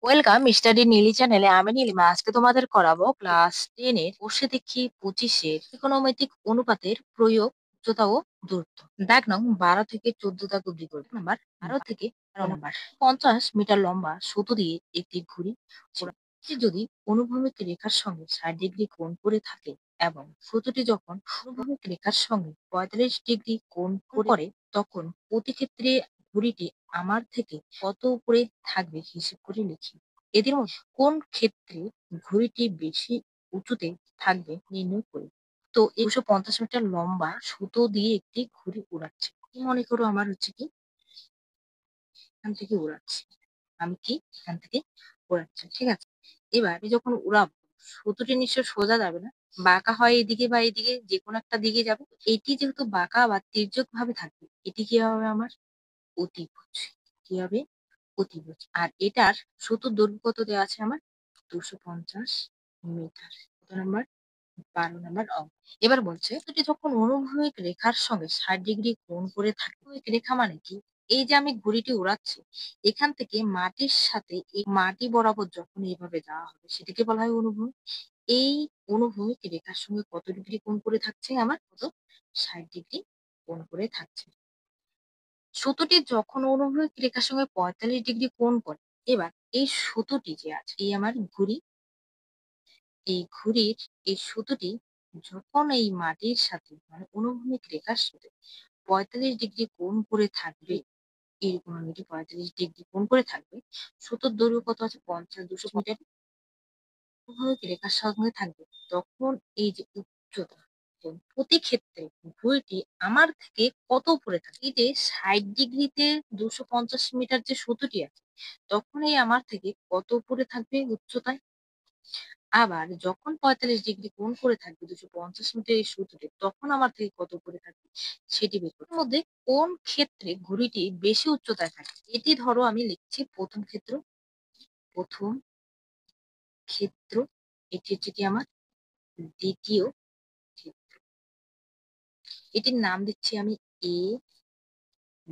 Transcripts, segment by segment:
Welcome study Neeli চ্যানেলে। আমি নীলিমা। আজকে তোমাদের করাবো ক্লাস 10 এর বসে দেখি 25-এর ত্রিকোণমিতিক অনুপাতের প্রয়োগ, উচ্চতা ও দূরত্ব। দাগ নং 12 থেকে 14 দাগ অব্দি করবো। নাম্বার 12 থেকে 13 নাম্বার। 50 মিটার লম্বা সুতো দিয়ে একটি ঘুড়ি ঘোরাচ্ছে। যদি অনুভূমিক রেখার সঙ্গে 60 ডিগ্রি কোণ করে থাকে এবং সুতোটি যখন অনুভূমিক রেখার সঙ্গে 45 ডিগ্রি কোণ করে, তখন প্রতি ক্ষেত্রে ঘুড়িটি আমার থেকে কত উপরে থাকবে হিসেব করে লিখি। এদের মধ্যে কোন ক্ষেত্রে ঘুড়িটি বেশি উঁচুতে থাকবে নির্ণয় করি। তো 250 মিটার লম্বা সুতো দিয়ে একটি ঘুড়ি উড়াচ্ছে। মনে করো আমার হচ্ছে কি এখান থেকে উড়াচ্ছি, আমি কি এখান থেকে উড়াচ্ছি, ঠিক আছে। এবার আমি যখন উড়াবো, সুতোটি নিশ্চয় সোজা যাবে না, বাঁকা হয় এদিকে বা এদিকে, যে কোনো একটা দিকে যাবে। এটি যেহেতু বাঁকা বা তির্যক ভাবে থাকবে, এটি কি হবে আমার অতিভুজ। কি হবে? অতিভুজ। আর এটার সুতোর দৈর্ঘ্য কত দেওয়া আছে আমার? 250 মিটার। কত নাম্বার? 12 নাম্বার অঙ্ক। এবার বলছে দুটি যখন অনুভূমিক রেখার সঙ্গে 60 ডিগ্রি কোণ করে থাকে। অনুভূমিক রেখা মানে কি? এই যে আমি ঘুড়িটি উড়াচ্ছি, এখান থেকে মাটির সাথে এই মাটি বরাবর যখন এইভাবে যাওয়া হবে, সেটাকে বলা হয় অনুভূমিক। এই অনুভূমিক রেখার সঙ্গে কত ডিগ্রি কোণ করে থাকছে আমার? কত? 60 ডিগ্রি কোণ করে থাকছে। সুতোটি যখন অনুভূমিক রেখার সঙ্গে 45 ডিগ্রি কোণ করে, এবার এই সুতোটি যে আছে, এই আমার ঘুড়ি, এই ঘুড়ির এই সুতোটি যখন এই মাটির সাথে মানে অনুভূমিক রেখার সাথে 45 ডিগ্রি কোণ করে থাকবে, এরকম আমি 45 ডিগ্রি কোণ করে থাকবে, সুতোর দৈর্ঘ্য কত আছে? 50 200 মিটার। অনুভূমিক রেখার সঙ্গে থাকবে, তখন এই যে উচ্চতা, প্রতি ক্ষেত্রে ঘুড়িটি আমার থেকে কত উপরে থাকে। এই যে 60 ডিগ্রিতে 250 মিটার যে সুতোটি আছে, তখন এই আমার থেকে কত উপরে থাকবে উচ্চতায়। আবার যখন 45 ডিগ্রি কোণ করে থাকবে 250 মিটার এই সুতোটি, তখন আমার থেকে কত উপরে থাকবে সেটি বের করতে হবে। এর মধ্যে কোন ক্ষেত্রে ঘুড়িটি বেশি উচ্চতায় থাকে, এটি ধরো আমি লিখছি প্রথম ক্ষেত্র। প্রথম ক্ষেত্র। এটি হচ্ছে কি আমার দ্বিতীয় ক্ষেত্র। এটির নাম দিচ্ছি আমি এ,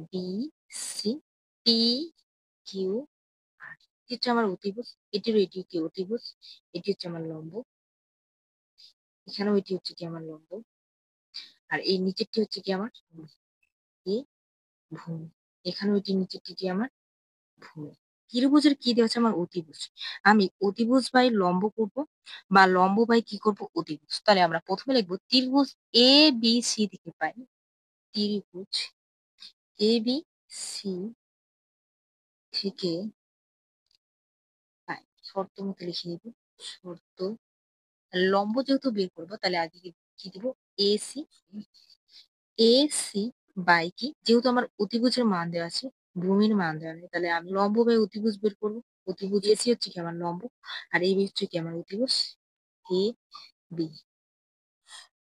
বি, সি, টি, কিউ, আর। এটি হচ্ছে আমার অতিভুজ, এটি কি অতিভুজ, এটি হচ্ছে আমার লম্ব, এখানেও এটি হচ্ছে কি আমার লম্ব, আর এই নিচেরটি হচ্ছে কি আমার কি ভূমি, এখানেও এটি নিচেরটি কি আমার ভূমি। ত্রিভুজের কি দেওয়া আছে? আমার অতিভুজ। আমি অতিভুজ বাই লম্ব করব, বা লম্ব বাই কি করব? অতিভুজ। তাহলে আমরা প্রথমে লিখবো ত্রিভুজ এ বি সি থেকে পাই। ত্রিভুজ এ বি সি থেকে পাই, শর্ত মতো লিখে নিব। শর্ত লম্ব যেহেতু বের করবো, তাহলে আগে কি দিব? এসি। এসি বাই কি, যেহেতু আমার অতিভুজের মান দেওয়া আছে, ভূমির মান দেওয়া নেই, তাহলে আমি লম্ব বাই অতিভুজ বের করবো। অতিভুজ এসি হচ্ছে কি আমার লম্ব, আর এই হচ্ছে কি আমার অতিভুজ এ বি।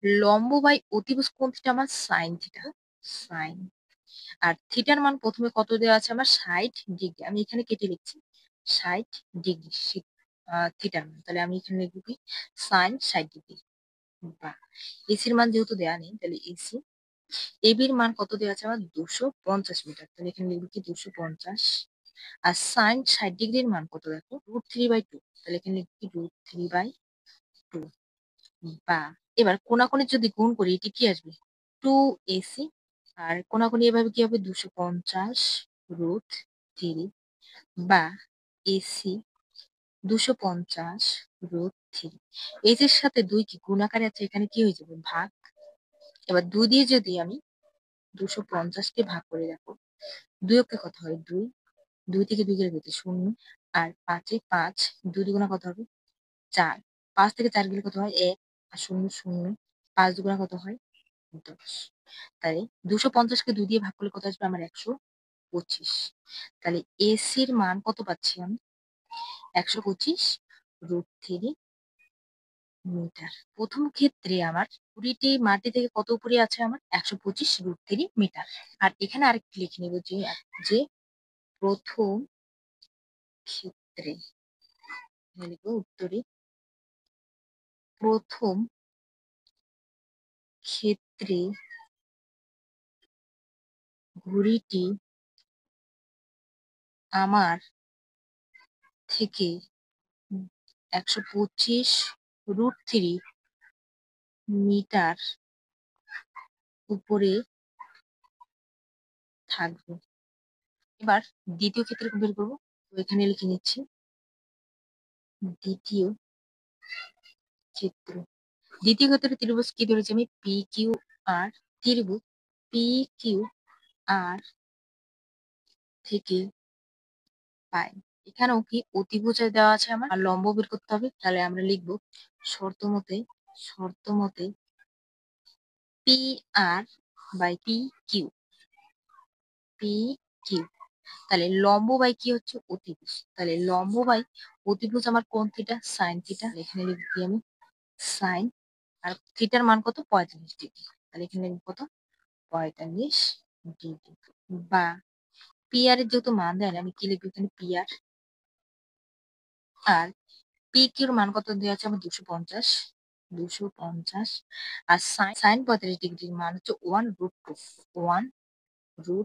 লম্ব বাই অতিভুজ কোণ থিটা? আমার সাইন থিটা। সাইন। আর থিটার মান প্রথমে কত দেওয়া আছে আমার? 60 ডিগ্রি। আমি এখানে কেটে লিখছি 60 ডিগ্রি থিটার মান। তাহলে আমি এখানে লিখবো কি? Sine 60 degree. বা এসির মান যেহেতু দেওয়া নেই, তাহলে এসি। এবির মান কত দেওয়া আছে আমার? 250 মিটার। তাহলে এখানে লিখবো কি? 250। আর সাইন 60 ডিগ্রির মান কত দেখো? √3/2। তাহলে এখানে লিখবো কি? √3/2। বা এবার কোনাকুনি যদি গুণ করি, এটি কি আসবে? 2AC। আর কোনাকুনি এভাবে কি হবে? 250 √3। বা এসি 250 √3। এর সাথে 2 কি গুণাকারে আছে, এখানে কি হয়ে যাবে? ভাগ। এবার 2 দিয়ে যদি আমি 250-কে ভাগ করে দেখো, 2 অক্ষে কত হয়? 2। 2 থেকে 2 গেলে কত? 0। আর 5-এ 5, 2 দুগুণা কত হবে? 4। 5 থেকে 4 গেলে কত হয়? 1। আর 0 0। 5 দুগুণা কত হয়? 10। তাই 250-কে 2 দিয়ে ভাগ করলে কত আসবে আমার? 125। তাহলে এসির মান কত পাচ্ছি আমি? 125 √3 মিটার। প্রথম ক্ষেত্রে আমার কুড়িটি মাটি থেকে কত উপরে আছে আমার? 125 √3 মিটার। আর এখানে আরেকটি লিখে নিব যে যে প্রথম ক্ষেত্রে, লিখবো উত্তরে, প্রথম ক্ষেত্রে ঘুড়িটি আমার থেকে 125√3 মিটার উপরে থাকবে। এবার দ্বিতীয় ক্ষেত্রে বের করবো, তো এখানে লিখে নিচ্ছি দ্বিতীয় ক্ষেত্র। দ্বিতীয় ক্ষেত্রে ত্রিভুজ কি ধরেছি আমি, পি কিউ আর। ত্রিভুজ পি কিউ আর থেকে পাই। এখানেও কি অতিভুজ দেওয়া আছে আমার, আর লম্ব বের করতে হবে। তাহলে আমরা লিখবো শর্ত মতে P R by P Q. তাহলে লম্ব বাই কি হচ্ছে, অতিভুজ। তাহলে লম্ব বাই অতিভুজ আমার কোণ থিটা, সাইন থিটা। এখানে লিখছি আমি সাইন, আর থিটার মান কত, 45 ডিগ্রি। তাহলে এখানে লিখবো কত, 45 ডিগ্রি। বা পি আর এর যেহেতু মান দেয় না, আমি কি লিখবো এখানে পি আর। আর পি কিউর মান কত দেওয়া আছে আমার, 250। আর সাইন 45 ডিগ্রির মান হচ্ছে 1√2।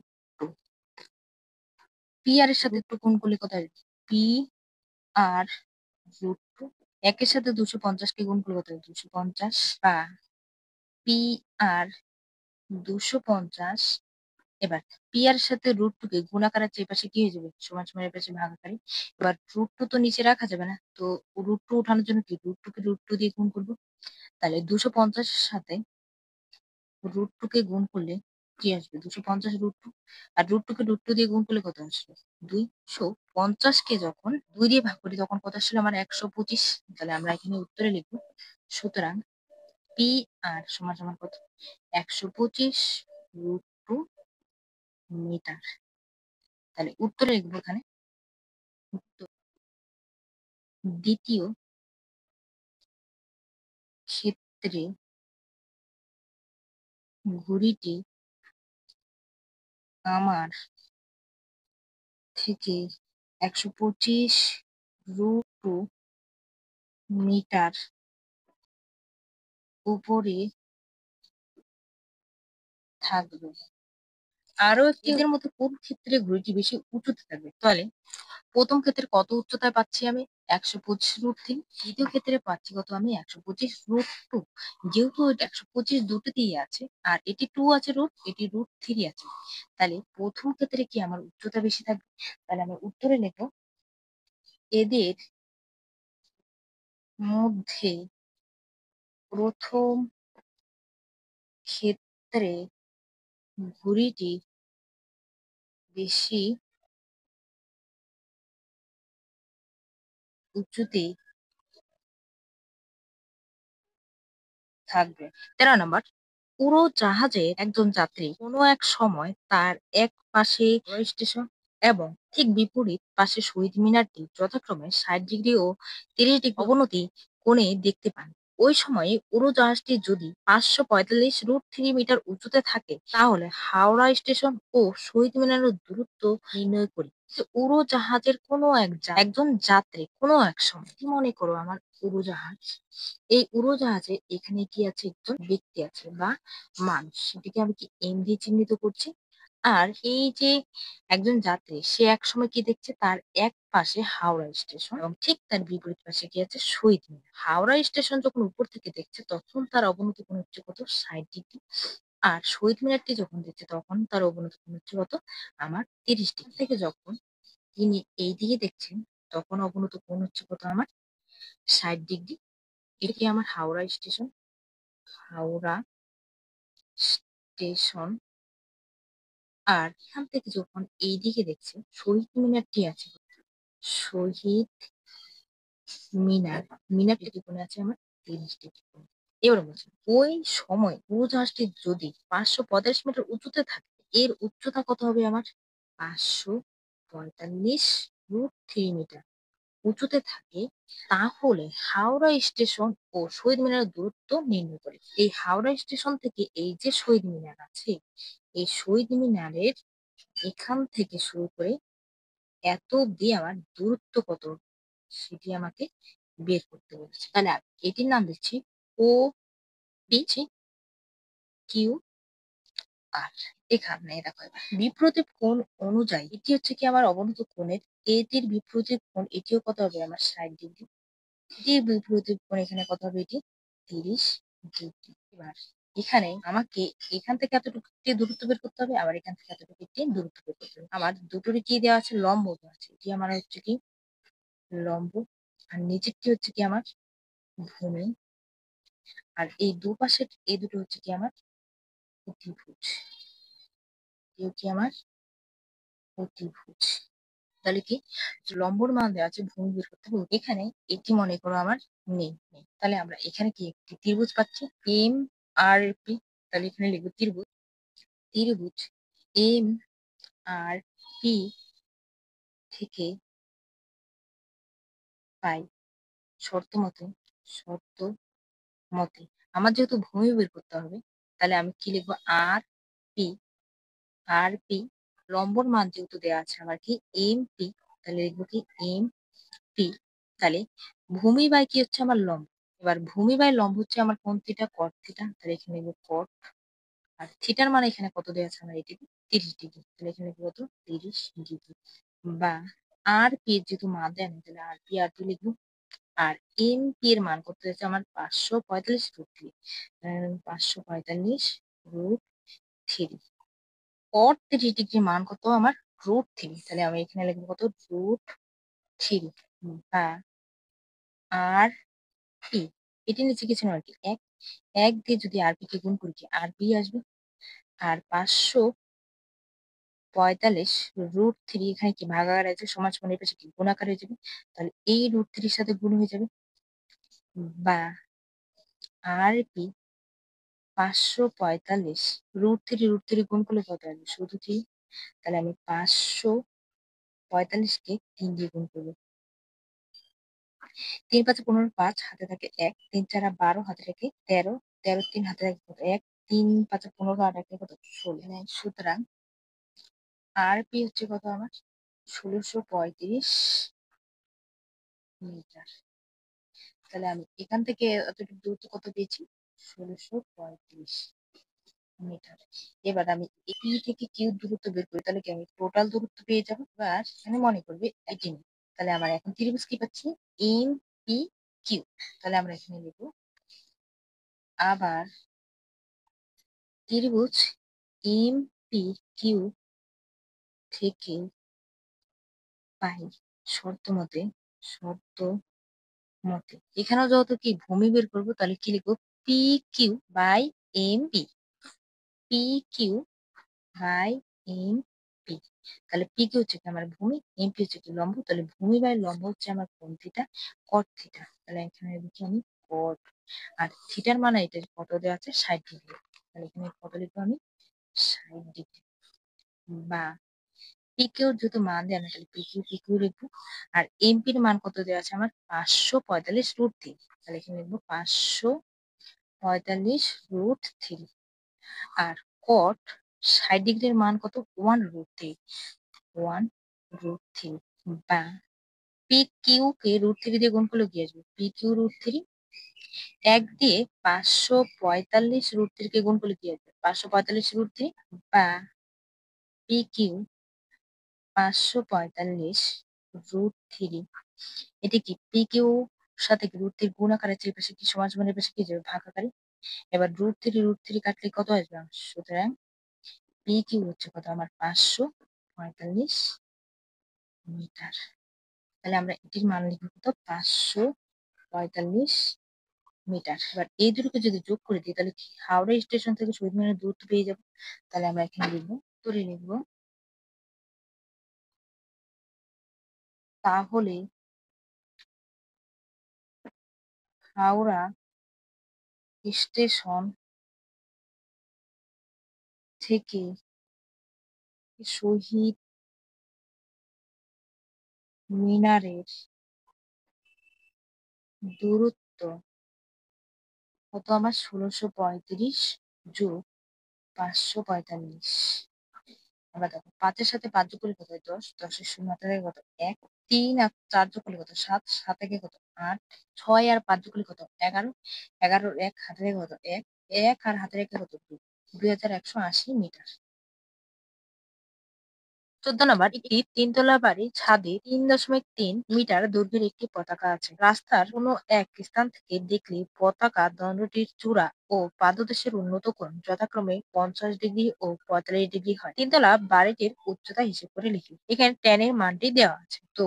পি আর এর সাথে একটু গুণ করলে কত হয়, পি আর √2। একের সাথে 250কে গুণ করলে কত হয়, 250। বা পি আর 250। এবার পি আর এর সাথে √2 কে গুণাকার আছে, এই পাশে কি হয়ে যাবে, সমান সমান এর পাশে ভাগাকারে। এবার √2 তো নিচে রাখা যাবে না, তো √2 উঠানোর জন্য কি, √2 কে √2 দিয়ে গুণ করবো। তাহলে 250 এর সাথে √2 কে গুণ করলে কি আসবে, 250 √2। আর √2 কে √2 দিয়ে গুণ করলে কত আসবে, 250। কে যখন 2 দিয়ে ভাগ করি তখন কত আসলে আমার, 125। তাহলে আমরা এখানে উত্তরে লিখবো, সুতরাং পি আর সমান সমান কত, 125√2 মিটার। তাহলে উত্তরে লিখবো এখানে উত্তর। দ্বিতীয় ক্ষেত্রে ঘড়িটি আমার থেকে 125√2 মিটার উপরে থাকবে। আরো একটি, এদের মধ্যে কোন ক্ষেত্রে ঘড়িটি বেশি উঁচুতে থাকবে। তাহলে প্রথম ক্ষেত্রে কত উচ্চতায় পাচ্ছি আমি, 125√3। দ্বিতীয় ক্ষেত্রে পাচ্ছি কত আমি, 125√2। যেহেতু 125 দুটোতেই আছে, আর এটি 2 আছে রুট, এটি √3 আছে। তাহলে প্রথম ক্ষেত্রে কি আমার উচ্চতা বেশি থাকবে। তাহলে আমি উত্তরে লিখবো, এদের মধ্যে প্রথম ক্ষেত্রে ঘড়িটি বেশি উঁচুতে থাকবে। 13 নম্বর, উড়োজাহাজে একজন যাত্রী কোনো এক সময় তার এক পাশে স্টেশন এবং ঠিক বিপরীত পাশে শহীদ মিনারটি যথাক্রমে 60 ডিগ্রি ও 30 ডিগ্রি অবনতি কোণে দেখতে পান। ওই সময়ে উড়োজাহাজটি যদি 545√3 মিটার উঁচুতে থাকে, তাহলে হাওড়া স্টেশন ও শহীদ মিনারের দূরত্ব নির্ণয় করি। যে উড়োজাহাজের কোনো একজন যাত্রী কোনো এক সময়, কি মনে করো আমার উড়োজাহাজ, এই উড়োজাহাজে এখানে কি আছে, একজন ব্যক্তি আছে বা মানুষ, সেটাকে আমি কি এম দিয়ে চিহ্নিত করছি। আর এই যে একজন যাত্রী, সে এক সময় কি দেখছে, তার এক পাশে হাওড়া স্টেশন এবং ঠিক তার বিপরীত পাশে কি আছে, শহীদ মিনার। হাওড়া স্টেশন যখন উপর থেকে দেখছে তখন তার অবনতি কোণ হচ্ছে কত, 60 ডিগ্রি। আর শহীদ মিনারটি যখন দেখছে তখন তার অবনতি কোণ হচ্ছে কত, আমার 30 ডিগ্রি। থেকে যখন তিনি এই দিকে দেখছেন তখন অবনত কোণ হচ্ছে কত, আমার 60 ডিগ্রি। এটি আমার হাওড়া স্টেশন। হাওড়া স্টেশন। আর এখান থেকে যখন এই দিকে দেখছে শহীদ মিনারটি আছে, শহীদ মিনার, মিনারটি কোণে আছে আমার 30 ডিগ্রি কোণে। এবার বলছি, ওই সময় উড়োজাহাজটি যদি 545 মিটার উঁচুতে থাকে, এর উচ্চতা কত হবে আমার, 545√3 মিটার উঁচুতে থাকে, তাহলে হাওড়া স্টেশন ও শহীদ মিনারের দূরত্ব নির্ণয় করে। এই হাওড়া স্টেশন থেকে এই যে শহীদ মিনার আছে, এই শহীদ মিনারের এখান থেকে শুরু করে এত অব্দি আমার দূরত্ব কত, সেটি আমাকে বের করতে বলেছে। তাহলে এটির নাম দিচ্ছি ও, পি কিউ আর এখানে দেখো এবার বিপরীত কোণ অনুযায়ী এটি হচ্ছে কি আমার অবনত কোণের এটির বিপরীত কোণ এটিও কত হবে আমার 60 ডিগ্রি। এটির বিপরীত কোণ এখানে কত হবে এটি 30 ডিগ্রি। এবার এখানে আমাকে এখান থেকে এতটুকু একটি দূরত্ব বের করতে হবে, আবার এখান থেকে এতটুকু একটি দূরত্ব বের করতে হবে। আমার দুটোরই কি দেওয়া আছে, লম্ব দেওয়া আছে। এটি আমার হচ্ছে কি লম্ব, আর নিচেরটি হচ্ছে কি আমার ভূমি, আর এই দুপাশের এই দুটো হচ্ছে কি আমার অতিভুজ। এও কি আমার অতিভুজ। তাহলে কি লম্বর মান দেওয়া আছে, ভূমি বের করতে হবে। এখানে এটি মনে করো আমার নেই। তাহলে আমরা এখানে কি একটি ত্রিভুজ পাচ্ছি এম আর পি। তাহলে এখানে লিখবো ত্রিভুজ, ত্রিভুজ এম আর পি থেকে পাই শর্ত মতে আমার যেহেতু ভূমি বের করতে হবে, তাহলে আমি কি লিখবো পি আর পি লম্বর মান যেহেতু দেওয়া আছে আমার কি এম পি, তাহলে লিখবো কি এম পি। তাহলে ভূমি বাই কি হচ্ছে আমার লম্ব। এবার ভূমি বাই লম্ব হচ্ছে আমার কোণ থিটা কট থিটা, তাহলে এখানে লিখবো কট। আর থিটার মানে এখানে কত দেওয়া আছে আমার এটি 30 ডিগ্রি, তাহলে এখানে লিখবো কত 30 ডিগ্রি। বা আর পি এর যেহেতু মান দেয় না, তাহলে আর পি লিখবো। আর এম পি এর মান কত হচ্ছে আমার 545 √3, 545 √3। কট 30 ডিগ্রি মান কত আমার √3, তাহলে আমি এখানে লিখবো কত √3। বা আর পি এটি নিচে কিছু না আর কি এক, এক দিয়ে যদি আর পি কে গুণ করি কি আর পি আসবে। আর 545 √3 এখানে কি ভাগাকার আছে, সমান সমান এর পাশে কি গুণাকার হয়ে যাবে, তাহলে এই √3 সাথে গুণ হয়ে যাবে। বা আর পি 545 √3 গুণ করলে কত আসবে শুধু 3, তাহলে আমি 545কে 3 দিয়ে গুণ করবো। 3 × 5 = 15, 5 হাতে থাকে 1, 3 × 4 = 12, হাতে থাকে 13, 13 3 হাতে থাকে কত 1, 3 × 5 = 15, আর একে কত 16। সুতরাং আর পি হচ্ছে কত আমার 1635 মিটার। তাহলে আমি এখান থেকে এতটুকু দূরত্ব কত পেয়েছি 1635 মিটার। এবার আমি পি থেকে কিউ দূরত্ব বের করি, তাহলে কি আমি টোটাল দূরত্ব পেয়ে যাবো। এবার এখানে মনে করবে এটি নিই। তাহলে আমার এখন ত্রিভুজ কি পাচ্ছি এম পি কিউ। তাহলে আমরা এখানে লিখবো আবার ত্রিভুজ এম পি কিউ থেকে পাই শর্ত মতে। এখানেও যেহেতু কি ভূমি বের করবো, তাহলে কি লিখবো P Q by M P, P Q by M P. তাহলে পি কিউ হচ্ছে কি আমার ভূমি, এম পি হচ্ছে কি লম্ব, তাহলে ভূমি বাই লম্ব হচ্ছে আমার কোণ থিটা কট থিটা। তাহলে এখানে লিখি আমি কট, আর থিটার মানে এটা কত দেওয়া আছে 60 ডিগ্রি, তাহলে এখানে কত লিখবো আমি 60 ডিগ্রি। বা পি কিউ যেহেতু মান দেওয়া না, তাহলে পি কিউ লিখবো। আর এমপির মান কত দেওয়া আছে আমার 545 √3, তাহলে এখানে লিখবো 545 √3। আর কট 60 ডিগ্রির মান কত 1 √3 বা পি কিউ কে √3 দিয়ে গুণ করলে কি আসবে পি কিউ √3। 1 দিয়ে 545 √3 কে গুণ করলে কি আসবে 545 √3। বা পি কিউ 545 √3, এটি কি পি কিউ সাথে কি √3 গুণ আকারে আছে, এই পাশে কি সমান সমান এর পাশে কি যাবে ভাগ আকারে। এবার √3 কাটলে কত আসবে আমার? সুতরাং পি কিউ হচ্ছে কত আমার 545 মিটার। তাহলে আমরা এটির মান লিখবো কত 545 মিটার। এবার এই দুটোকে যদি যোগ করে দিই, তাহলে কি হাওড়া স্টেশন থেকে শহীদ মিনারের দূরত্ব পেয়ে যাবো। তাহলে আমরা এখানে লিখবো উত্তরে লিখবো তাহলে হাওড়া স্টেশন থেকে শহীদ মিনারের দূরত্ব কত আমার 1635 যোগ 545। আমরা দেখো 5-এর সাথে 5 যোগ করলে কত হয় 10, 10-এর শূন্য হাতে থাকে কত 1, 3 আর 4 যোগ করলে কত 7, 7 থেকে কত 8, 6 আর 5 যোগ করলে কত 11, 11-1 হাতে থেকে কত 1, 1 আর হাতে রেখে কত 2। 2180 মিটার। 14 নম্বর, একটি তিনতলা বাড়ির ছাদে 3.3 মিটার দৈর্ঘ্যের একটি পতাকা আছে। রাস্তার কোনো এক স্থান থেকে দেখলে পতাকা দণ্ডটির চূড়া ও পাদদেশের উন্নত কোণ যথাক্রমে 50 ডিগ্রি ও 45 ডিগ্রি হয়। তিনতলা বাড়িটির উচ্চতা হিসেব করে লিখি। এখানে ট্যানের মানটি দেওয়া আছে। তো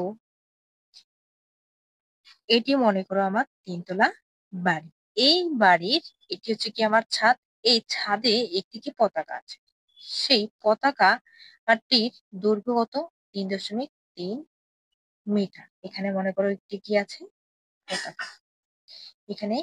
এটি মনে করো আমার তিনতলা বাড়ি। এই বাড়ির এটি হচ্ছে কি আমার ছাদ। এই ছাদে একটি কি পতাকা আছে। সেই পতাকাটির দৈর্ঘ্য কত? 3.3 মিটার। এখানে মনে করো একটি কি আছে? পতাকা। এখানে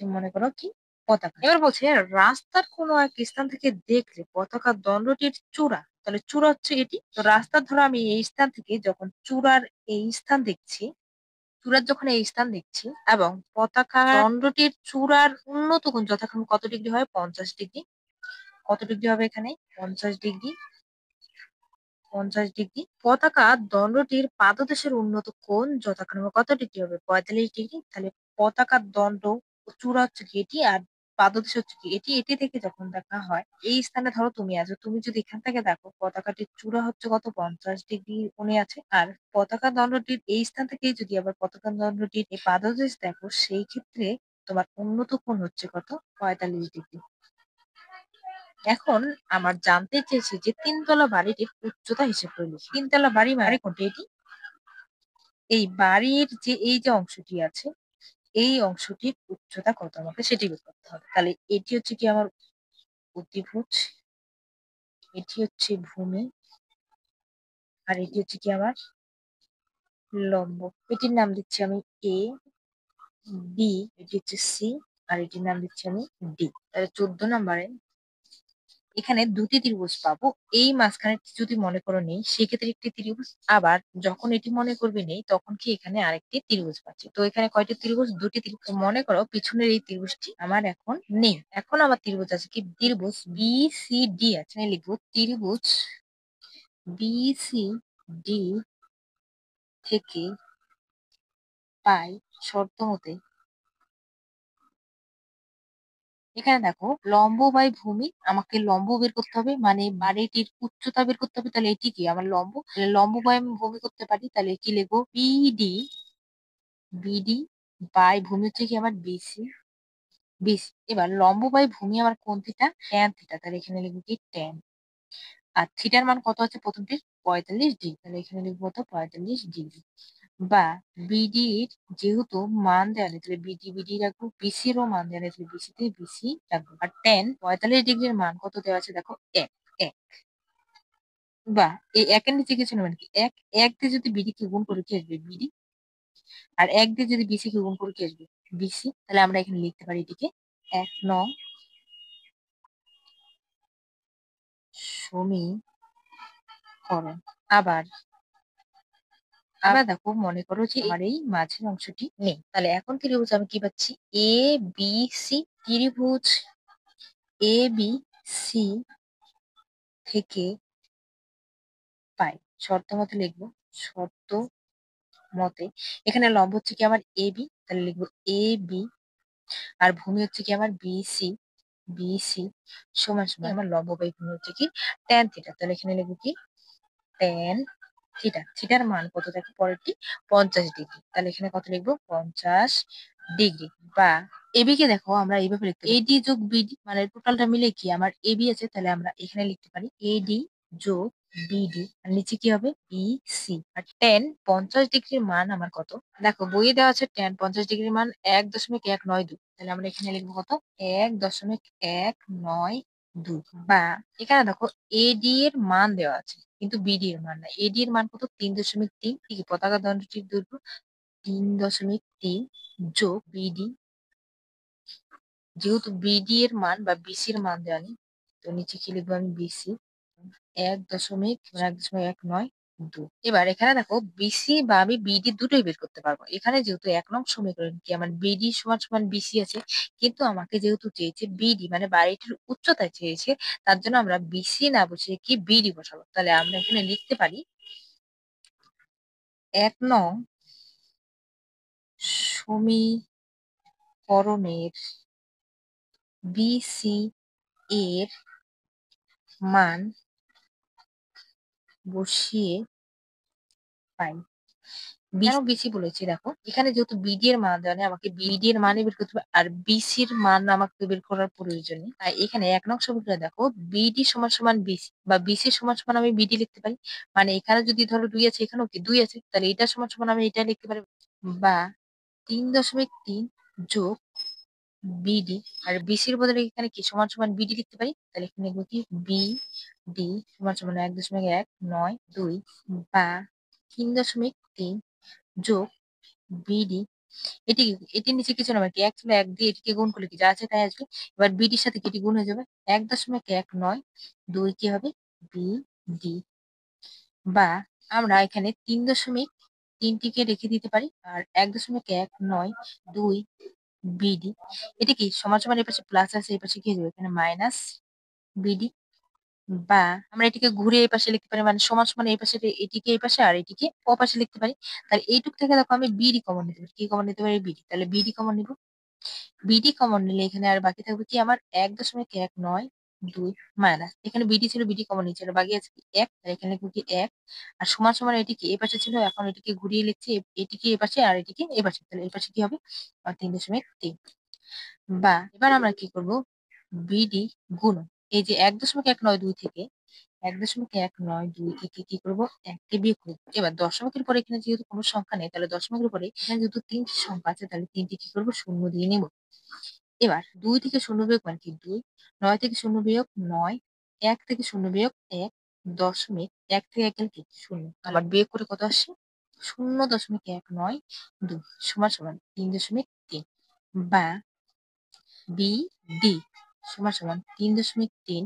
মনে করো কি? পতাকা। এবার বলছে রাস্তার কোনো এক স্থান থেকে দেখলে পতাকা দণ্ডটির চূড়া, তাহলে চূড়া হচ্ছে এটি। তো রাস্তার ধরো আমি এই স্থান থেকে যখন চূড়ার এই স্থান দেখছি, চূড়ার যখন এই স্থান দেখছি এবং পতাকা দণ্ডটির চূড়ার উন্নত কোণ যথাক্রমে কত ডিগ্রি হয়? 50 ডিগ্রি। কত ডিগ্রি হবে এখানে? 50 ডিগ্রি। 50 ডিগ্রি। পতাকা দণ্ডটির পাদদেশের উন্নত কোণ যথাক্রমে কত ডিগ্রি হবে? 45 ডিগ্রি। তাহলে পতাকার দণ্ড চূড়া হচ্ছে কি এটি, আর পাদদেশ হচ্ছে কি এটি। এটি থেকে যখন দেখা হয় এই স্থানে ধরো তুমি আছো, তুমি যদি এখান থেকে দেখো পতাকাটির চূড়া হচ্ছে কত? 50 ডিগ্রি কোণে আছে। আর পতাকা দণ্ডটির এই স্থান থেকে যদি আবার পতাকা দণ্ডটির এই পাদদেশ দেখো, সেই ক্ষেত্রে তোমার উন্নত কোণ হচ্ছে কত? 45 ডিগ্রি। এখন আমার জানতে চেয়েছে যে তিনতলা বাড়িটির উচ্চতা হিসেব করে লিখি। তিনতলা বাড়ি মানে কোনটি? এটি। এই বাড়ির যে এই যে অংশটি আছে, এই অংশটির উচ্চতা কত আমাকে সেটি বের করতে হবে। তাহলে এটি হচ্ছে কি আমার অতিভুজ, এটি হচ্ছে ভূমি, আর এটি হচ্ছে কি আমার লম্ব। এটির নাম দিচ্ছি আমি এ, বি, এটি হচ্ছে সি, আর এটির নাম দিচ্ছি আমি ডি। তাহলে 14 নম্বরে এখানে দুটি ত্রিভুজ পাবো। এই মাঝখানে যদি মনে করো নেই, সেক্ষেত্রে একটি ত্রিভুজ। আবার যখন এটি মনে করবে নেই, তখন কি এখানে আরেকটি ত্রিভুজ পাচ্ছি। তো এখানে কয়টি ত্রিভুজ? দুটি ত্রিভুজ। তো মনে করো পিছনের এই ত্রিভুজটি আমার এখন নেই। এখন আমার ত্রিভুজ আছে কি? ত্রিভুজ বি সি ডি আছে। আমি লিখবো ত্রিভুজ বি সি ডি থেকে পাই শর্ত মতে। এখানে দেখো লম্ব বাই ভূমি, আমাকে লম্ব বের করতে হবে, মানে বাড়িটির উচ্চতা বের করতে হবে। তাহলে এটি কি আমার লম্ব। তাহলে লম্ব বাই আমি ভূমি করতে পারি। তাহলে কি লিখবো? বিডি, বিডি বাই ভূমি হচ্ছে কি আমার বিসি, বিসি। এবার লম্ব বাই ভূমি আমার কোন থিটা? Tan theta. তাহলে এখানে লিখবো কি? ট্যান। আর থিটার মান কত আছে প্রথমটির? 45 ডিগ্রি। তাহলে এখানে লিখবো কত? 45 ডিগ্রি। বা বিডির যেহেতু মান দেওয়া নেই, তাহলে বিডি বিডি রাখবো। বিসির ও মান দেওয়া নেই, তাহলে বিসি তে বিসি রাখবো। আর টেন 45 ডিগ্রির মান কত দেওয়া আছে দেখো? এক। এক। বা এই একের নিচে কিছু নেই, মানে কি এক। এক দিয়ে যদি বিডি কে গুণ করে কি আসবে? বিডি। আর এক দিয়ে যদি বিসি কে গুণ করে কি আসবে? বিসি। তাহলে আমরা এখানে লিখতে পারি এটিকে 1 নং সমীকরণ। আবার আবার দেখো মনে করো যে আমার এই মাঝের অংশটি নেই। তাহলে এখন ত্রিভুজ আমি কি পাচ্ছি? A B C. ত্রিভুজ এ বি সি থেকে পাই শর্ত মতে লিখবো। শর্ত মতে এখানে লম্ব হচ্ছে কি আমার এ বি, তাহলে লিখবো এ বি। আর ভূমি হচ্ছে কি আমার বিসি, বিসি সমান সমান আমার লম্ব বাই ভূমি হচ্ছে কি? Tan theta. তাহলে এখানে লিখবো কি? Tan theta. থিটার মান কত দেখো পরেরটি? 50 ডিগ্রি। তাহলে এখানে কত লিখবো? 50 ডিগ্রি। বা এবি কে দেখো আমরা এইভাবে লিখতে পারি এডি যোগ বিডি, মানে টোটালটা মিলে কি আমার এবি আছে। তাহলে আমরা এখানে লিখতে পারি এডি যোগ বিডি, আর নিচে কি হবে? বিসি। আর টেন 50 ডিগ্রির মান আমার কত দেখো বইয়ে দেওয়া আছে। টেন 50 ডিগ্রির মান 1.192। তাহলে আমরা এখানে লিখবো কত? 1.192। বা এখানে দেখো এডি এর মান দেওয়া আছে, কিন্তু বিডি এর মান না। এডি এর মান কত? 3.3। ঠিক পতাকা দণ্ডটির দৈর্ঘ্য 3.3 যোগ বিডি। যেহেতু বিডি এর মান বা বিসি এর মান দেওয়া নেই, তো নিচে কি লিখবো আমি? বিসি 1.192। এবার এখানে দেখো বিসি বা আমি বিডি দুটোই বের করতে পারবো। এখানে যেহেতু 1 নং সমীকরণ কি আমার বিডি সমান সমান বিসি আছে, কিন্তু আমাকে যেহেতু চেয়েছে বিডি মানে বাড়িটির উচ্চতা চেয়েছে, তার জন্য আমরা বিসি না বসিয়ে কি বিডি বসাবো। তাহলে আমরা এখানে লিখতে পারি 1 নং সমীকরণের বিসি এর মান বসিয়ে পাই। কেন বিসি বলেছি দেখো, এখানে যেহেতু বিডি এর মান দেওয়া নেই, আমাকে বিডি এর মানে বের করতে হবে, আর বিসির মান আমাকে বের করার প্রয়োজন নেই। তাই এখানে ১ নং সমীকরণে দেখো বিডি সমান সমান বিসি বা বিসি সমান সমান আমি বিডি লিখতে পারি। মানে এখানে যদি ধরো ২ আছে, এখানেও কি ২ আছে, তাহলে এটা সমান সমান আমি এটা লিখতে পারি। বা ৩.৩ যোগ বিডি, আর বিসির বদলে এখানে কি সমান সমান বিডি লিখতে পারি। তাহলে এখানে লিখবো কি বি ডি সমান সমান ১.১৯২ বা ৩.৩ যোগ বিডি। এটি এটির নিচে কিছু না, কি ১ ছিল ১ দিয়ে এটিকে গুণ করলে কি যা আছে তাই আসবে। এবার বিডির সাথে কি এটি গুণ হয়ে যাবে, ১.১৯২ কি হবে বিডি। বা আমরা এখানে ৩.৩টিকে রেখে দিতে পারি, আর ১.১৯২ বিডি। এটা কি সমান সমান, এই পাশে প্লাস আছে, এই পাশে কি হয়ে যাবে, এখানে মাইনাস বিডি। বা আমরা এটিকে ঘুরে এই পাশে লিখতে পারি, মানে সমান সমান এই পাশে এটিকে এই পাশে আর এটিকে ও পাশে লিখতে পারি। তাহলে এইটুক থেকে দেখো আমি বিডি কমন নিতে পারি, কি কমন নিতে পারি, বিডি। তাহলে বিডি কমন নিব। বিডি কমন নিলে এখানে আর বাকি থাকবে কি আমার ১.১৯২ মাইনাস, এখানে বিডি ছিল, বিডি কমন নিচ্ছে, আর বাকি আছে কি ১, আর এখানে লিখবো কি ১। আর সমান সমান এটিকে এই পাশে ছিল, এখন এটিকে ঘুরিয়ে লিখছি, এটিকে এই পাশে আর এটিকে এই পাশে, তাহলে এই পাশে কি হবে ৩.৩। বা এবার আমরা কি করব, বিডি গুণ এই যে ১.১৯২ থেকে ১.১৯২ থেকে কি করব, ১কে বিয়োগ করব। এবার দশমিকের পরে এখানে যেহেতু কোনো সংখ্যা নেই, তাহলে দশমিকের পরে এখানে যেহেতু ৩টি সংখ্যা আছে, তাহলে ৩টি কি করবো, শূন্য দিয়ে নেব। এবার ২ থেকে ০ বিয়োগ মানে কি ২, ৯ থেকে ০ বিয়োগ ৯, ১ থেকে ০ বিয়োগ ১, দশমিক ১ থেকে ১ গেলে কি ০। আবার বিয়োগ করে কত আসছে, ০.১৯২ সমান সমান ৩.৩। বা বিডি সমান সমান ৩.৩।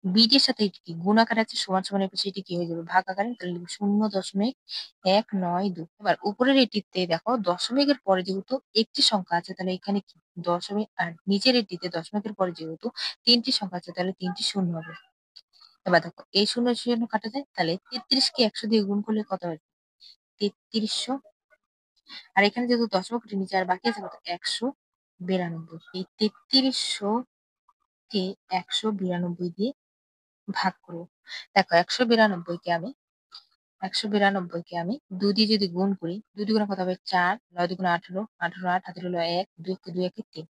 বিডির সাথে এটি কি গুণ আকারে আছে, সমান সমান এর পাশে এটি কি হয়ে যাবে, ভাগ আকারে, তাহলে লিখব ০.১৯২। এবার উপরের এটিতে দেখো দশমিকের পরে যেহেতু একটি সংখ্যা আছে, তাহলে এখানে কি দশমিক, আর নিচের এটিতে দশমিকের পরে যেহেতু ৩টি সংখ্যা আছে, তাহলে ৩টি শূন্য হবে। এবার দেখো এই শূন্য শূন্য কাটা যায়, তাহলে ৩৩ কে ১০০ দিয়ে গুণ করলে কত হয়, ৩৩০০। আর এখানে যেহেতু দশমিকের নিচে আর বাকি আছে কত, ১৯২। এই ৩৩০০ কে ১৯২ দিয়ে ভাগ করবো। দেখো ১৯২ কে আমি ২ দিয়ে যদি গুণ করি, ২ দুগুণে কত হবে ৪, ৯ দুগুণে ১৮, ১৮ ৮, হাতের হলো ১, ২ কে ২ একে ৩,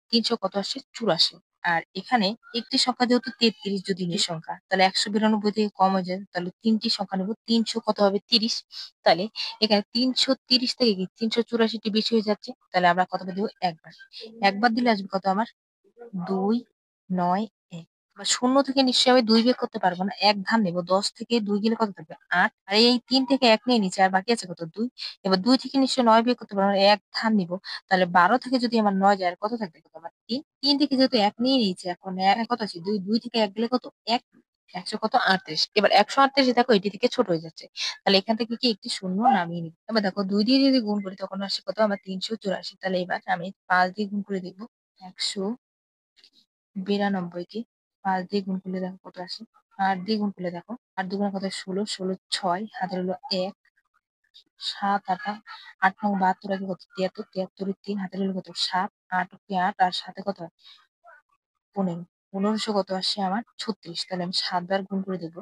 ৩০০ কত আসছে ৮৪। আর এখানে একটি সংখ্যা যেহেতু ৩৩ যদি নিই সংখ্যা, তাহলে ১৯২ থেকে কম হয়ে যায়, তাহলে ৩টি সংখ্যা নেব, ৩০০ কত হবে ৩০। তাহলে এখানে ৩৩০ থেকে কি ৩৮৪টি বেশি হয়ে যাচ্ছে, তাহলে আমরা কতবার দেবো, একবার। একবার দিলে আসবে কত আমার ২, ৯, ১। এবার শূন্য থেকে নিশ্চয়ই আমি ২ বিয়োগ করতে পারবো না, এক ধাপ নেব, ১০ থেকে ২ গেলে কত থাকবে ৮, আর এই ৩ থেকে ১ নিয়ে নিচে আর বাকি আছে কত ২। এবার ২ থেকে নিশ্চয়ই ৯ বিয়োগ করতে পারবো না, এক ধাপ নিব, তাহলে ১২ থেকে যদি আমার ৯ যায় আর কত থাকবে, কত আমার ৩। ৩ থেকে যেহেতু ১ নিয়ে নিয়েছে, এখন কত আছে ২, ২ থেকে ১ গেলে কত ১, ১০০ কত ৩৮। এবার ১৩৮ দেখো এটি থেকে ছোট হয়ে যাচ্ছে, তাহলে এখান থেকে কি একটি শূন্য নামিয়ে নিব। এবার দেখো ২ দিয়ে যদি গুণ করি তখন আসে কত আমার ৩৮৪। তাহলে এবার আমি ৫ দিয়ে গুণ করে দেখবো, ১৯২ কে ৫ দিয়ে গুণ করলে দেখো কত আসে, ৮ দিয়ে গুণ করলে দেখো ৮ দুগুণে কত ১৬, ১৬ ৬, হাতের হলো ১, ৭ ৮, ৮ নং ৭২, আগে কত ৭৩, ৭৩ ৩, হাতের হলো কত ৭, ৮ কে ৮, আর সাথে কত হয় ১৫, ১৫০০ কত আসছে আমার ৩৬। তাহলে আমি ৭ বার গুণ করে দেখবো,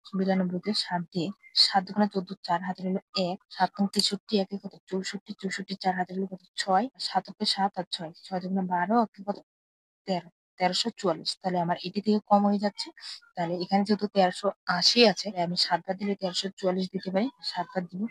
৯২ কে ৭ দিয়ে, ৭ দুগুণে ১৪, ৪, হাতের হলো ১, ৭ নং ৬৩, একে কত ৬৪, ৬৪ ৪, হাতের হলো কত ৬, ৭ কে ৭ আর ৬, ৬ দুগুণে ১২, একে কত ১৩, ১৩৪৪। তাহলে আমার এটি থেকে কম হয়ে যাচ্ছে, তাহলে এখানে যেহেতু ১৩৮০ আছে, তাহলে আমি ৭ বার দিলে ১৩৪৪ দিতে পারি, ৭ বার দিব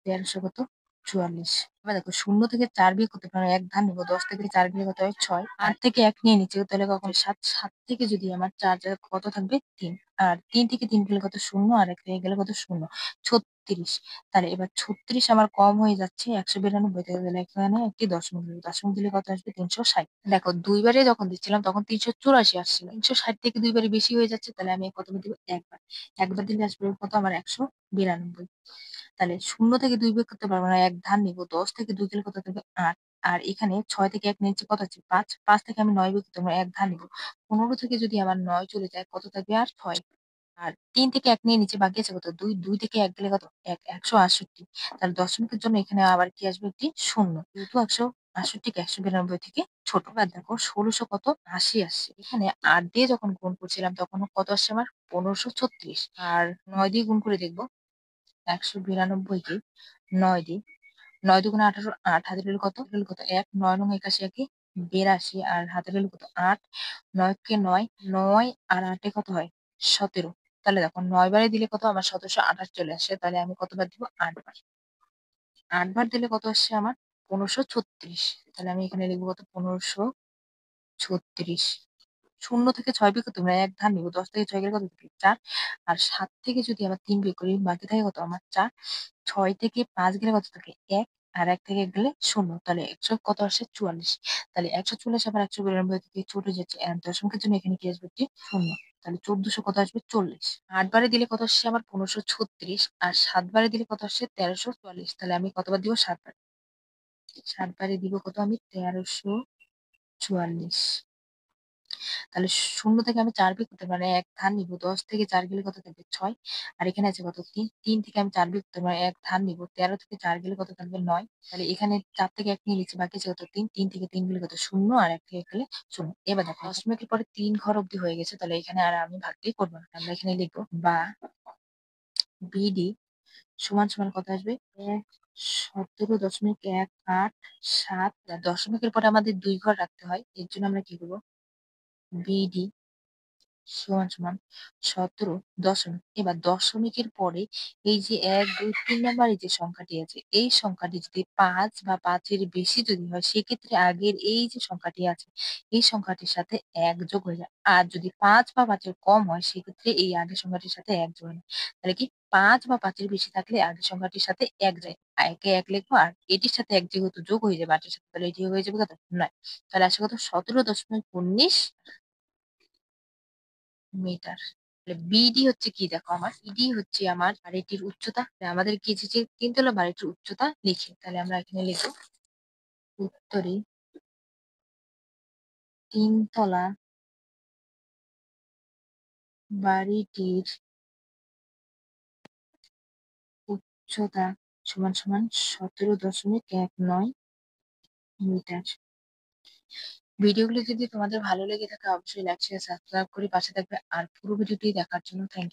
১৩০০ কত ৪৪। এবার দেখো ০ থেকে ৪ বিয়োগ করতে পারো, এক ধাপ নিবো, ১০ থেকে ৪ গেলে কত হয় ৬, ৮ থেকে ১ নিয়ে নিচ্ছে, তাহলে কখন ৭, ৭ থেকে যদি আমার ৪ যায় কত থাকবে ৩, আর ৩ থেকে ৩ গেলে কত ০, আর ১ থেকে গেলে কত ০, ৩৬। তাহলে এবার ৩৬ আমার কম হয়ে যাচ্ছে ১৯২ থেকে, গেলে এখানে একটি দশমিক দিলে, দশমিক দিলে কত আসবে ৩৬০। দেখো দুইবারে যখন দিচ্ছিলাম তখন ৩৮৪ আসছিল, ৩৬০ থেকে দুইবারে বেশি হয়ে যাচ্ছে, তাহলে আমি কতবার দিব, একবার। একবার দিলে আসবে কত আমার ১৯২। তাহলে ০ থেকে ২ বিয়োগ করতে পারবো না, এক ধাপ নিব, ১০ থেকে ২ গেলে কত থাকবে ৮, আর এখানে ৬ থেকে ১ নিচে কত আছে ৫, ৫ থেকে আমি ৯ বিয়োগ করতে পারবো, এক ধাপ নিব, ১৫ থেকে যদি আমার ৯ চলে যায় কত থাকবে আর ৬, আর ৩ থেকে ১ নিয়ে নিচে বাকি আছে কত ২, ২ থেকে ১ গেলে কত ১, ১৬৮। তাহলে দশমিকের জন্য এখানে আবার কি আসবে একটি শূন্য, যেহেতু ৬৮কে ১৯২ থেকে ছোট। এবার দেখো ১৬০০ কত? ৮০ আসছে। এখানে ৮ দিয়ে যখন গুণ করছিলাম তখন কত আসছে আমার? ১৫৩৬। আর ৯ দিয়ে গুণ করে দেখব। ১৯২ কে ৯ দিয়ে ৯ দুগুণে ১৮, ৮ হাতের হলো কত? হলো কত? ১, ৯ নং ৮১ একে ৮২ আর হাতের হলো কত? ৮, ৯ কে ৯, ৯ আর ৮ এ কত হয়? ১৭। তাহলে দেখো ৯ বারে দিলে কত? আমার ১৭২৮ চলে আসে। তাহলে আমি কতবার দিব? ৮ বার। ৮ বার দিলে কত আসছে আমার? ১৫৩৬। তাহলে আমি এখানে লিখব কত? ১৫৩৬। ০ থেকে ৬ বিয়োগ করতে আমরা ১ ধার নিব। ১০ থেকে ৬ গেলে কত থাকে? ৪। আর ৭ থেকে যদি আবার ৩ বিয়োগ করি বাকি থাকে কত? আমার ৪। ৬ থেকে ৫ গেলে কত থাকে? ১। আর ১ থেকে ১ গেলে ০। তাহলে ১০০ কত আসে? ৪৪। তাহলে ১৪০ আবার ১৯২ থেকে ছোট যাচ্ছে। দশমিকের জন্য এখানে কি আসবে? কি? ০। তাহলে ১৪০০ কত আসবে? ৪০। ৮ বারে দিলে কত আসছে আমার? ১৫৩৬। আর ৭ বারে দিলে কত আসছে? ১৩৪৪। তাহলে আমি কতবার দিব? ৭ বার। ৭ বারে দিব কত আমি? ১৩৪৪। তাহলে ০ থেকে আমি ৪ বিয়োগ করতে পারি, ১ ধার নিব। ১০ থেকে ৪ গেলে কত থাকবে? ৬। আর এখানে আছে কত? ৩। ৩ থেকে আমি ৪ বিয়োগ করতে পারি, ১ ধার নিব। ১৩ থেকে ৪ গেলে কত থাকবে? ৯। তাহলে এখানে ৪ থেকে ১ নিয়ে নিচ্ছি, বাকি আছে কত? ৩। ৩ থেকে ৩ গেলে কত? ০ আর ১ থেকে ১ গেলে ০। এবার দেখো দশমিকের পরে ৩ ঘর অব্দি হয়ে গেছে। তাহলে এখানে আর আমি ভাগটাই করব না। আমরা এখানে লিখব বা বিডি সমান সমান কত আসবে? ১৭.১৮৭। দশমিকের পরে আমাদের ২ ঘর রাখতে হয়। এর জন্য আমরা কি করব? বিডি সমান সমান ১৭ এবার দশমিকের পরে এই যে ১, ২, ৩ নাম্বারে যে সংখ্যাটি আছে, এই সংখ্যাটি যদি ৫ বা ৫ এর বেশি যদি হয়, সেক্ষেত্রে আগের এই যে সংখ্যাটি আছে, এই সংখ্যাটির সাথে ১ যোগ হয়ে যায়। আর যদি ৫ বা ৫ এর কম হয়, সেক্ষেত্রে এই আগের সংখ্যাটির সাথে ১ যোগ হয় না। তাহলে কি ৫ বা ৫ এর বেশি থাকলে আগের সংখ্যাটির সাথে ১ যায়। একে ১ লিখবো আর এটির সাথে ১ যেহেতু যোগ হয়ে যাবে ৮ এর সাথে, তাহলে এটি হয়ে যাবে কত? ৯। তাহলে আসে কত? ১৭.১৯ মিটার। বিডি হচ্ছে কি? দেখো আমার বিডি হচ্ছে আমার বাড়িটির উচ্চতা। আমাদের কি যে ৩ তলা বাড়িটির উচ্চতা লিখি। তাহলে আমরা এখানে লিখব উত্তরে ৩ তলা বাড়িটির উচ্চতা সমান সমান ১৭.১৯ মিটার। ভিডিওগুলো যদি তোমাদের ভালো লেগে থাকে অবশ্যই লাইক, শেয়ার, সাবস্ক্রাইব করে পাশে থাকবে। আর পুরো ভিডিওটি দেখার জন্য থ্যাংক ইউ।